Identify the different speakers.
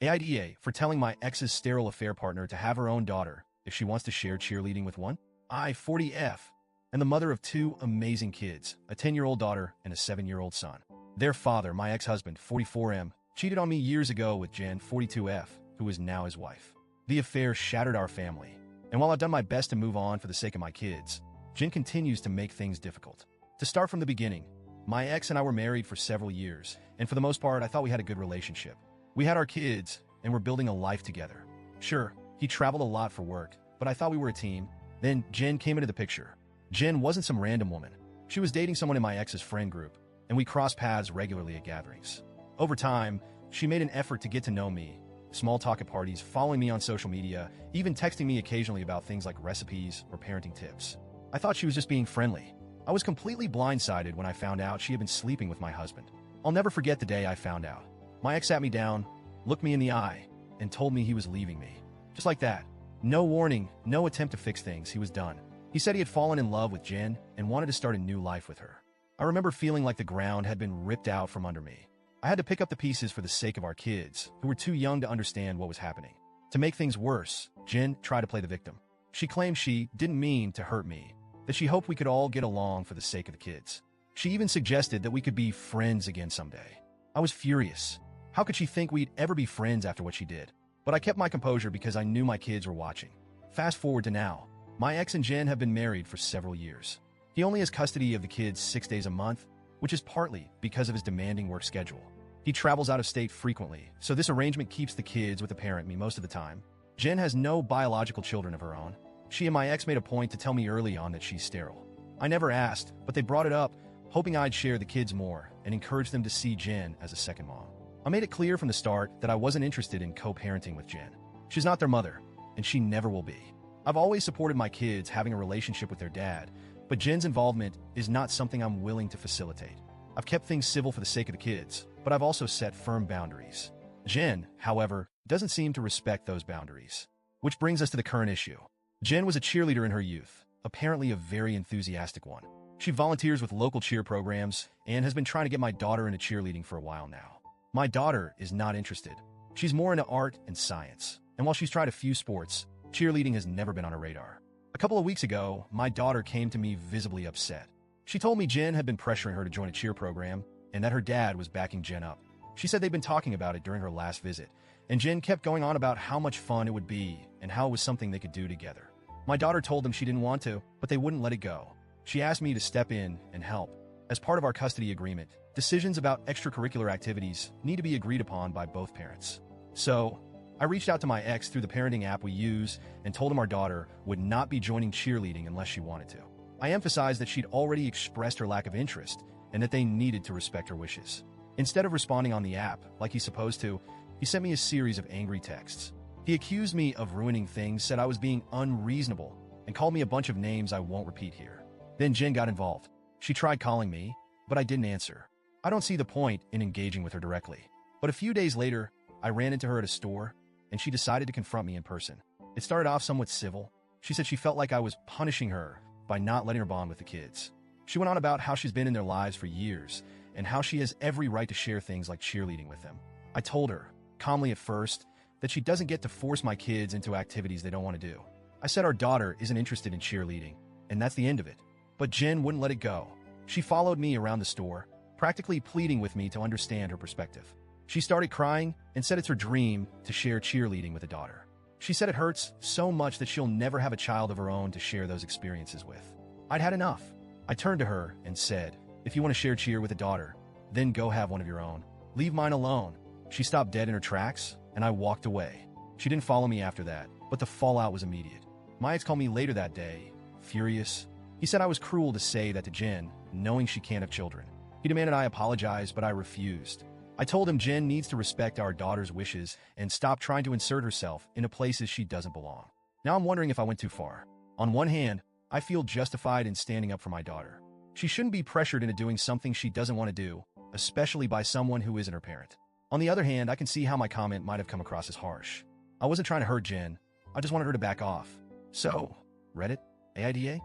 Speaker 1: AITA for telling my ex's sterile affair partner to have her own daughter if she wants to share cheerleading with one. I, 40F, and the mother of two amazing kids, a 10-year-old daughter and a 7-year-old son. Their father, my ex-husband, 44M, cheated on me years ago with Jen, 42F, who is now his wife. The affair shattered our family, and while I've done my best to move on for the sake of my kids, Jen continues to make things difficult. To start from the beginning, my ex and I were married for several years, and for the most part, I thought we had a good relationship. We had our kids, and we're building a life together. Sure, he traveled a lot for work, but I thought we were a team. Then Jen came into the picture. Jen wasn't some random woman. She was dating someone in my ex's friend group, and we crossed paths regularly at gatherings. Over time, she made an effort to get to know me, small talk at parties, following me on social media, even texting me occasionally about things like recipes or parenting tips. I thought she was just being friendly. I was completely blindsided when I found out she had been sleeping with my husband. I'll never forget the day I found out. My ex sat me down, looked me in the eye, and told me he was leaving me. Just like that. No warning, no attempt to fix things, he was done. He said he had fallen in love with Jen and wanted to start a new life with her. I remember feeling like the ground had been ripped out from under me. I had to pick up the pieces for the sake of our kids, who were too young to understand what was happening. To make things worse, Jen tried to play the victim. She claimed she didn't mean to hurt me, that she hoped we could all get along for the sake of the kids. She even suggested that we could be friends again someday. I was furious. How could she think we'd ever be friends after what she did? But I kept my composure because I knew my kids were watching. Fast forward to now. My ex and Jen have been married for several years. He only has custody of the kids 6 days a month, which is partly because of his demanding work schedule. He travels out of state frequently, so this arrangement keeps the kids with the parent me most of the time. Jen has no biological children of her own. She and my ex made a point to tell me early on that she's sterile. I never asked, but they brought it up, hoping I'd share the kids more and encourage them to see Jen as a second mom. I made it clear from the start that I wasn't interested in co-parenting with Jen. She's not their mother, and she never will be. I've always supported my kids having a relationship with their dad, but Jen's involvement is not something I'm willing to facilitate. I've kept things civil for the sake of the kids, but I've also set firm boundaries. Jen, however, doesn't seem to respect those boundaries. Which brings us to the current issue. Jen was a cheerleader in her youth, apparently a very enthusiastic one. She volunteers with local cheer programs and has been trying to get my daughter into cheerleading for a while now. My daughter is not interested. She's more into art and science, and while she's tried a few sports, cheerleading has never been on her radar. A couple of weeks ago, my daughter came to me visibly upset. She told me Jen had been pressuring her to join a cheer program and that her dad was backing Jen up. She said they'd been talking about it during her last visit, and Jen kept going on about how much fun it would be and how it was something they could do together. My daughter told them she didn't want to, but they wouldn't let it go. She asked me to step in and help. As part of our custody agreement, decisions about extracurricular activities need to be agreed upon by both parents. So, I reached out to my ex through the parenting app we use and told him our daughter would not be joining cheerleading unless she wanted to. I emphasized that she'd already expressed her lack of interest and that they needed to respect her wishes. Instead of responding on the app like he's supposed to, he sent me a series of angry texts. He accused me of ruining things, said I was being unreasonable, and called me a bunch of names I won't repeat here. Then Jen got involved. She tried calling me, but I didn't answer. I don't see the point in engaging with her directly. But a few days later, I ran into her at a store, and she decided to confront me in person. It started off somewhat civil. She said she felt like I was punishing her by not letting her bond with the kids. She went on about how she's been in their lives for years, and how she has every right to share things like cheerleading with them. I told her, calmly at first, that she doesn't get to force my kids into activities they don't want to do. I said our daughter isn't interested in cheerleading, and that's the end of it. But Jen wouldn't let it go. She followed me around the store, practically pleading with me to understand her perspective. She started crying and said it's her dream to share cheerleading with a daughter. She said it hurts so much that she'll never have a child of her own to share those experiences with. I'd had enough. I turned to her and said, if you want to share cheer with a daughter, then go have one of your own. Leave mine alone. She stopped dead in her tracks, and I walked away. She didn't follow me after that, but the fallout was immediate. My ex called me later that day, furious. He said I was cruel to say that to Jen, knowing she can't have children. He demanded I apologize, but I refused. I told him Jen needs to respect our daughter's wishes and stop trying to insert herself into places she doesn't belong. Now I'm wondering if I went too far. On one hand, I feel justified in standing up for my daughter. She shouldn't be pressured into doing something she doesn't want to do, especially by someone who isn't her parent. On the other hand, I can see how my comment might have come across as harsh. I wasn't trying to hurt Jen. I just wanted her to back off. So, Reddit, AIDA?